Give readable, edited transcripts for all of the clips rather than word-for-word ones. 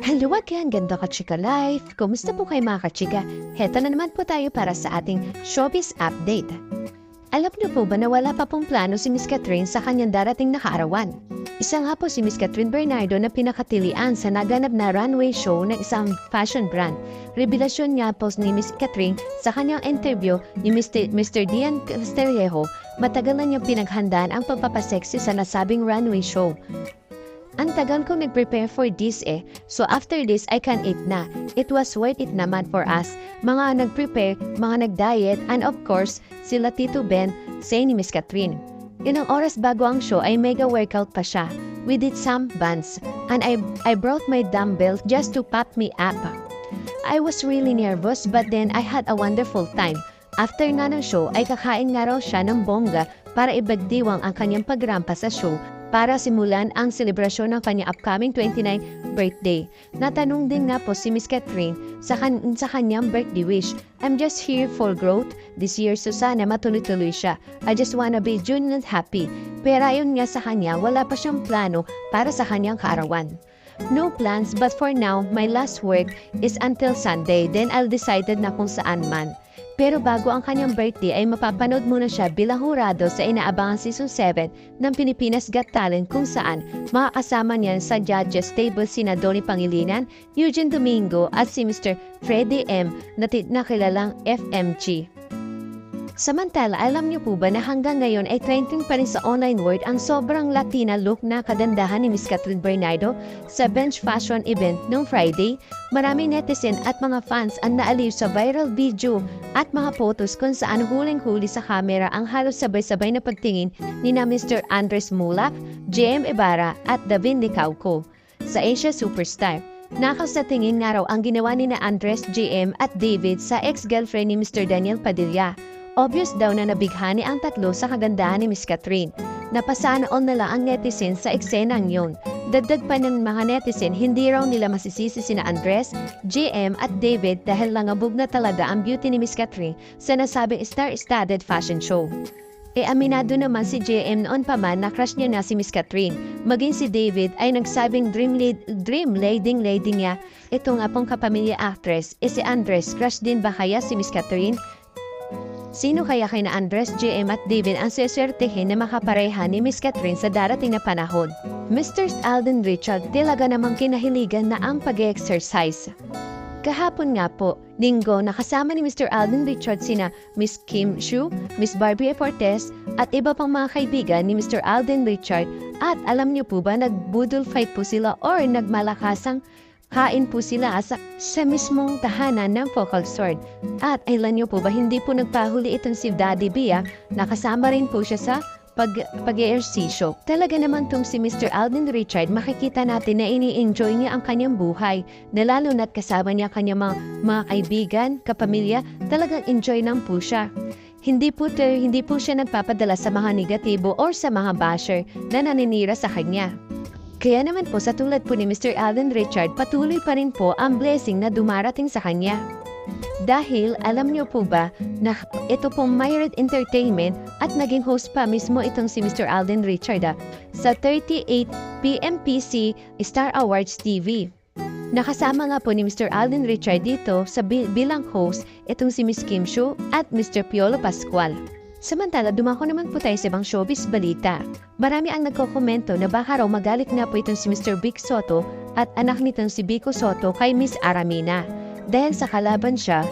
Hello again, ganda ka-chika life! Kumusta po kayo mga ka-chika? Heto na naman po tayo para sa ating showbiz update. Alam niyo po ba na wala pa pong plano si Miss Catherine sa kanyang darating na kaarawan? Isa nga po si Miss Catherine Bernardo na pinakatilian sa naganap na runway show ng isang fashion brand. Revelasyon nga po ni Miss Catherine sa kanyang interview ni Mr. Dian Castillejo, matagal na niyang pinaghandaan ang pagpapaseksi sa nasabing runway show. Ang tagal ko nag-prepare for this so after this I can eat na. It was worth it naman for us. Mga nag-prepare, mga nag-diet, and of course, sila Tito Ben, say ni Miss Catherine. Ilang oras bago ang show ay mega workout pa siya. We did some bands, and I brought my dumbbell just to pop me up. I was really nervous but then I had a wonderful time. After nga ng show ay kakain nga raw siya ng bongga para ibagdiwang ang kanyang pagrampa sa show para simulan ang selebrasyon ng kanyang upcoming 29th birthday. Natanong din nga po si Miss Catherine sa kanyang birthday wish. I'm just here for growth this year, so sana matuloy-tuloy siya. I just wanna be genuinely happy. Pero ayon nga sa kanya, wala pa siyang plano para sa kanyang kaarawan. No plans, but for now, my last work is until Sunday, then I'll decide na kung saan man. Pero bago ang kanyang birthday ay mapapanood muna siya bilang hurado sa inaabangan Season 7 ng Pilipinas Got Talent kung saan makakasama niyan sa judges table sina Donnie Pangilinan, Eugene Domingo at si Mr. Freddie M na kilalang FMG. Samantala, alam niyo po ba na hanggang ngayon ay trending pa rin sa online world ang sobrang Latina look na kagandahan ni Miss Catherine Bernardo sa bench fashion event noong Friday? Maraming netizen at mga fans ang naaliw sa viral video at mga photos kung saan huling-huli sa kamera ang halos sabay-sabay na pagtingin ni na Mr. Andres Mulak, JM Ibarra at Davin Licauco sa Asia Superstar. Nakaw sa tingin nga raw ang ginawa ni na Andres, JM at David sa ex-girlfriend ni Mr. Daniel Padilla. Obvious daw na nabighani ang tatlo sa kagandahan ni Miss Catherine. Napasana all na lang ang netizen sa eksenang yon. Dagdag pa ng mga netizen, hindi raw nila masisisi sina Andres, JM at David dahil langabog na talaga ang beauty ni Miss Catherine sa nasabing star-studded fashion show. Aminado naman si JM noon pa man na crush niya na si Miss Catherine. Maging si David ay nagsabing dream lady niya. Ito nga pong kapamilya actress, si Andres, crush din ba kaya si Miss Catherine? Sino kaya kay na Andres, JM at David ang seswertehin na makapareha ni Miss Catherine sa darating na panahon? Mr. Alden Richard talaga namang kinahiligan na ang pag-exercise. Kahapon nga po, Linggo, nakasama ni Mr. Alden Richard sina Miss Kim Shu, Miss Barbie Fortes at iba pang mga kaibigan ni Mr. Alden Richard. At alam niyo po ba, nagbudol fight po sila or nagmalakasang kain po sila sa mismong tahanan ng Focal Sword. At alam niyo po ba, hindi po nagpahuli itong si Daddy Bia, nakasama rin po siya sa pag-eersisyo. Talaga naman tong si Mr. Alden Richard, makikita natin na ini-enjoy niya ang kanyang buhay, na lalo na't kasama niya kanyang mga kaibigan, kapamilya, talagang enjoy lang po siya. Hindi po siya nagpapadala sa mga negatibo or sa mga basher na naninira sa kanya. Kaya naman po sa tulad po ni Mr. Alden Richard, patuloy pa rin po ang blessing na dumarating sa kanya. Dahil alam niyo po ba na ito pong Myred Entertainment at naging host pa mismo itong si Mr. Alden Richard sa 38 PMPC Star Awards TV. Nakasama nga po ni Mr. Alden Richard dito sa bilang host itong si Miss Kim Shu at Mr. Piolo Pascual. Samantala, dumako naman po tayo sa ibang showbiz balita. Marami ang nagkokomento na baka raw magalit na po itong si Mr. Vic Soto at anak nitong si Vico Soto kay Miss Aramina. Dahil sa kalaban siya,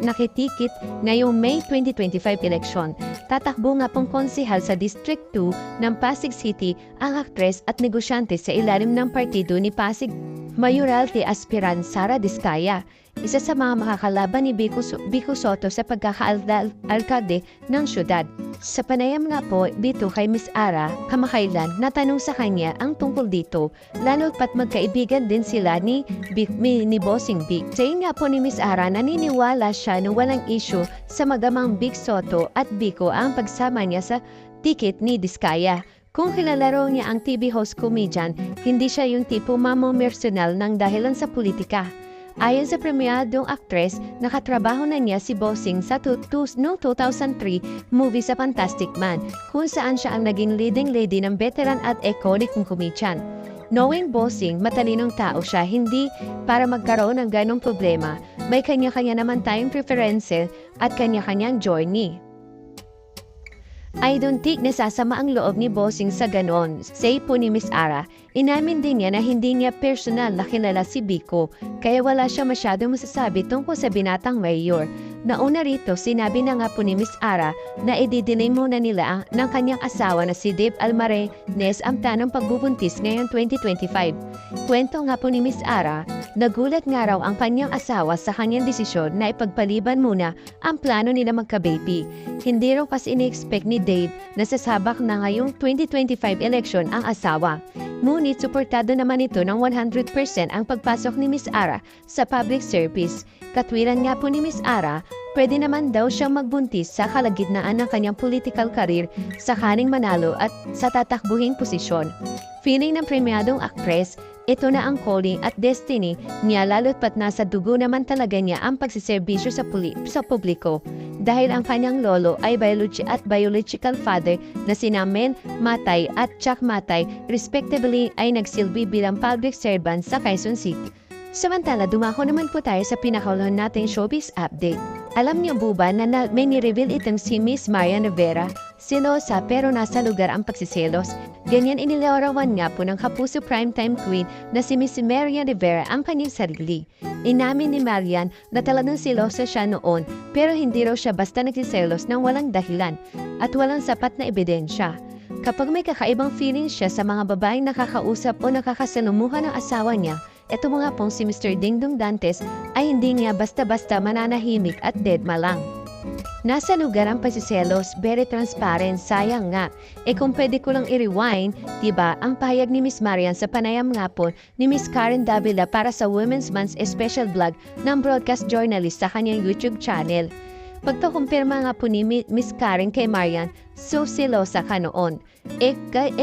nakitikit ngayong May 2025 election. Tatakbo nga pong konsehal sa District 2 ng Pasig City ang aktres at negosyante sa ilalim ng partido ni Pasig Mayoralty aspirant Sara Diskaya. Isa sa mga makakalaban ni Vico Soto sa pagkakaalkalde ng syudad. Sa panayam nga po dito kay Miss Ara, kamakailan, natanong sa kanya ang tungkol dito, lalo pat magkaibigan din sila ni Bossing Vic. Sayin nga po ni Miss Ara, naniniwala siya na walang issue sa magamang Vic Soto at Vico ang pagsama niya sa ticket ni Diskaya. Kung kilalaro niya ang TV host comedian, hindi siya yung tipo mamomersonal ng dahilan sa politika. Ayon sa premiadong aktres, nakatrabaho na niya si Bossing sa noong 2003 movie sa Fantastic Man, kung saan siya ang naging leading lady ng veteran at iconic comedian. Knowing bossing, matalinong tao siya, hindi para magkaroon ng ganong problema. May kanya-kanya naman tayong preferences at kanya-kanyang journey. I don't think nasasama ang loob ni bossing sa ganon, say po ni Miss Ara. Inamin din niya na hindi niya personal na kilala si Biko, kaya wala siya masyadong masasabi tungkol sa binatang mayor. Nauna rito, sinabi na nga po ni Miss Ara na ididelay muna nila ng kanyang asawa na si Dave Almarenes ang planong pagbubuntis ngayong 2025. Kwento nga po ni Miss Ara, nagulat nga raw ang kanyang asawa sa kanyang desisyon na ipagpaliban muna ang plano nila magka-baby. Hindi raw kasi ini-expect ni Dave na sasabak na ngayong 2025 election ang asawa. Ngunit suportado naman ito ng 100% ang pagpasok ni Miss Ara sa public service. Katwiran nga po ni Miss Ara, pwede naman daw siyang magbuntis sa kalagitnaan ng kanyang political career sakaling manalo at sa tatakbuhing posisyon. Feeling ng premyadong aktres, ito na ang calling at destiny niya lalo't pat nasa dugo naman talaga niya ang pagsiservisyo sa publiko. Dahil ang kanyang lolo ay biological father na sina Men Matay at Chuck Matay respectively ay nagsilbi bilang public servant sa Quezon City. Samantala, dumako naman po tayo sa pinakaulong nating showbiz update. Alam niyo po ba na may ni-reveal itong si Miss Marian Rivera? Selosa pero nasa lugar ang pagsiselos. Ganyan inilarawan nga po ng kapuso primetime queen na si Miss Marian Rivera ang kanyang sarili. Inamin ni Marian na talagang selosa siya noon pero hindi raw siya basta nagsiselos ng walang dahilan at walang sapat na ebidensya. Kapag may kakaibang feeling siya sa mga babaeng nakakausap o nakakasalumuhan ng asawa niya, ito mga pong si Mr. Dingdong Dantes ay hindi niya basta-basta mananahimik at deadma lang. Nasa lugar ang pasiselos, very transparent, sayang nga. Kung pwede ko lang i-rewind, diba, ang pahayag ni Miss Marian sa panayam nga po ni Miss Karen Davila para sa Women's Month special vlog ng broadcast journalist sa kanyang YouTube channel. Pagkakumpirma nga po ni Miss Karen kay Marian, so selosa ka noon.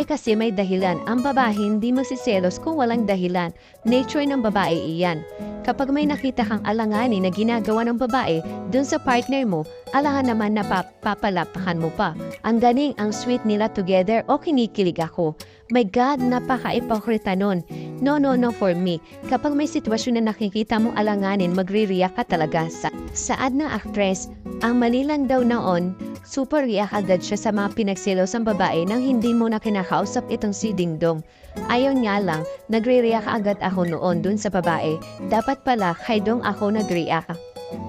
Kasi may dahilan. Ang babae hindi magsiselos kung walang dahilan. Nature ng babae iyan. Kapag may nakita kang alanganin na ginagawa ng babae dun sa partner mo, alangan naman na papalapakan mo pa. Ang galing, ang sweet nila together o kinikilig ako. My God, napaka-ipokrita nun. No for me. Kapag may sitwasyon na nakikita mong alanganin, magre-react ka talaga. Saad na actress, ang mali lang daw noon, super react agad siya sa mga pinagselosang babae nang hindi mo na kinakausap itong si Dingdong. Ayaw niya lang, nagre-react agad ako noon dun sa babae. Dapat pala kay Dong ako nag-react.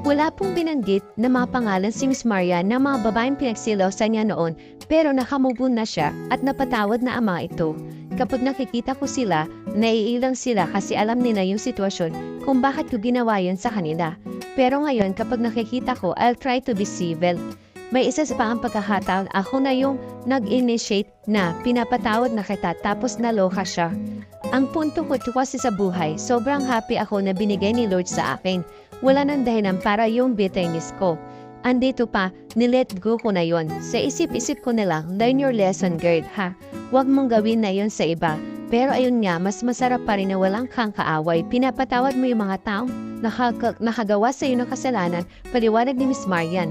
Wala pong binanggit na mga pangalan si Miss Marian na mga babaeng pinagsilosan niya noon pero nakamubun na siya at napatawad na ang mga ito. Kapag nakikita ko sila, naiilang sila kasi alam nila yung sitwasyon kung bakit ko ginawa yun sa kanila. Pero ngayon kapag nakikita ko, I'll try to be civil. May isa pa ang pagkakataon, ako na yung nag-initiate na pinapatawad na kita tapos naloka siya. Ang punto ko kasi sa buhay, sobrang happy ako na binigay ni Lord sa akin. Wala nang dahilan para yung bitterness ko. Andito pa, nilet go ko na yon. Sa isip-isip ko na lang, learn your lesson girl ha. Huwag mong gawin na yon sa iba. Pero ayun nga, mas masarap pa rin na walang kang kaaway. Pinapatawad mo yung mga taong nakagawa sa iyo ng kasalanan, paliwanag ni Miss Marian.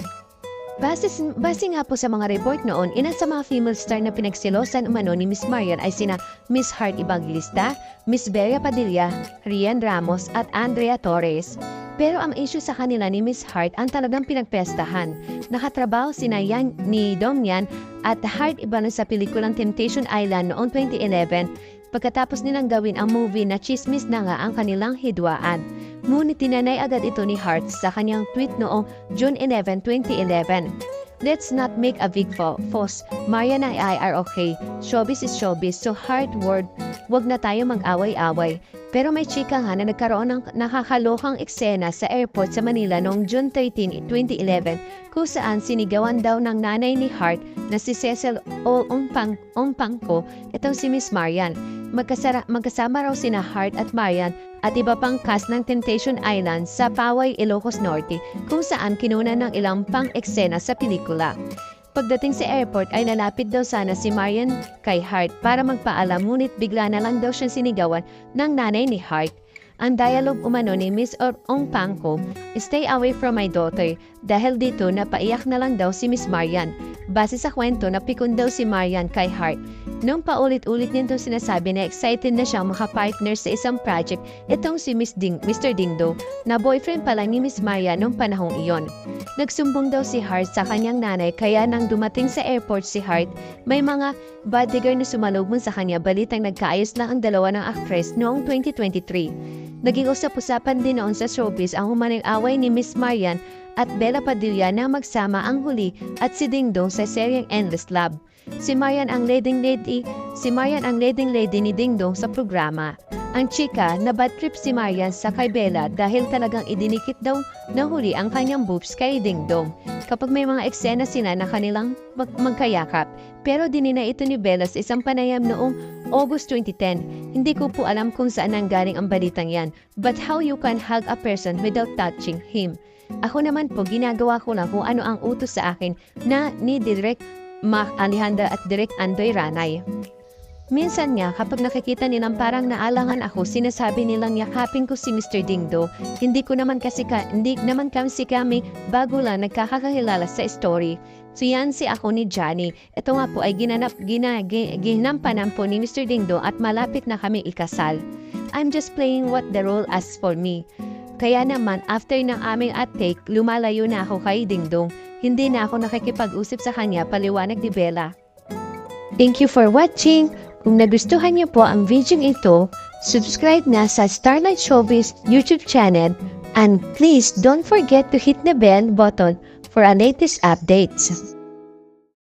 Base nga po sa mga report noon, ilan sa mga female star na pinagsilosan umano ni Miss Marian ay sina Miss Heart Evangelista, Miss Bea Padilla, Rian Ramos at Andrea Torres. Pero ang issue sa kanila ni Miss Heart ang talagang pinagpestahan. Nakatrabaho sina Yan ni Dong Yan at Heart Ibanez sa pelikulang Temptation Island noong 2011 pagkatapos nilang gawin ang movie na chismis na nga ang kanilang hidwaan. Ngunit tinanay agad ito ni Heart sa kanyang tweet noong June 11, 2011. Let's not make a big fuss. Marian and I are okay. Showbiz is showbiz, so Heart word, wag na tayo mag-away-away. Pero may chika nga na nagkaroon ng nakakalokang eksena sa airport sa Manila noong June 13, 2011 kung saan sinigawan daw ng nanay ni Heart na si Cecil Ongpangco itong si Miss Marian. Magkasama raw sina Heart at Marian at iba pang cast ng Temptation Island sa Poway, Ilocos Norte kung saan kinuna ng ilang pang-eksena sa pelikula. Pagdating sa airport ay lalapit daw sana si Marian kay Heart para magpaalam ngunit bigla na lang daw siyang sinigawan ng nanay ni Heart. Ang dialogue umano ni Miss Ongpangco, "Stay away from my daughter," dahil dito napaiyak na lang daw si Miss Marian. Base sa kwento, napikon daw si Marian kay Heart. Nung paulit-ulit nito sinasabi na excited na siyang makapartner sa isang project, itong si Mr. Dingdong na boyfriend pala ni Miss Maria nung panahong iyon. Nagsumbong daw si Hart sa kanyang nanay kaya nang dumating sa airport si Hart, may mga bodyguard na sumalubong sa kanya balitang nagkaayos lang ang dalawa ng actress noong 2023. Naging usap-usapan din noon sa showbiz ang humanang away ni Miss Marian at Bella Padilla na magsama ang huli at si Dingdong sa seryeng Endless Love. Si Marian ang leading lady ni Dingdong sa programa. Ang chika na bad trip si Marian sa kay Bella dahil talagang idinikit daw na huli ang kanyang boobs kay Dingdong kapag may mga eksena sila na kanilang magkayakap. Pero dinina ito ni Bella sa isang panayam noong August 2010. Hindi ko po alam kung saan nanggaling ang balitang yan, but how you can hug a person without touching him. Ako naman po ginagawa ko lang kung ano ang utos sa akin na ni Direk Mac Alejandra at Direk Andoy Ranay. Minsan nga kapag nakikita nilang parang naalangan ako, sinasabi nilang yakapin ko si Mr. Dingdong. Hindi naman kami bago lang nagkakakilala sa story. So yan si ako ni Johnny. Ito nga po ay ginampanan po ni Mr. Dingdong at malapit na kami ikasal. I'm just playing what the role asks for me. Kaya naman after ng aming at-take, lumalayo na ako kay Dingdong. Hindi na ako nakikipag-usap sa kanya, paliwanag ni Bella. Thank you for watching. Kung nagustuhan niyo po ang video ito, subscribe na sa Starlight Showbiz YouTube channel and please don't forget to hit the bell button for our latest updates.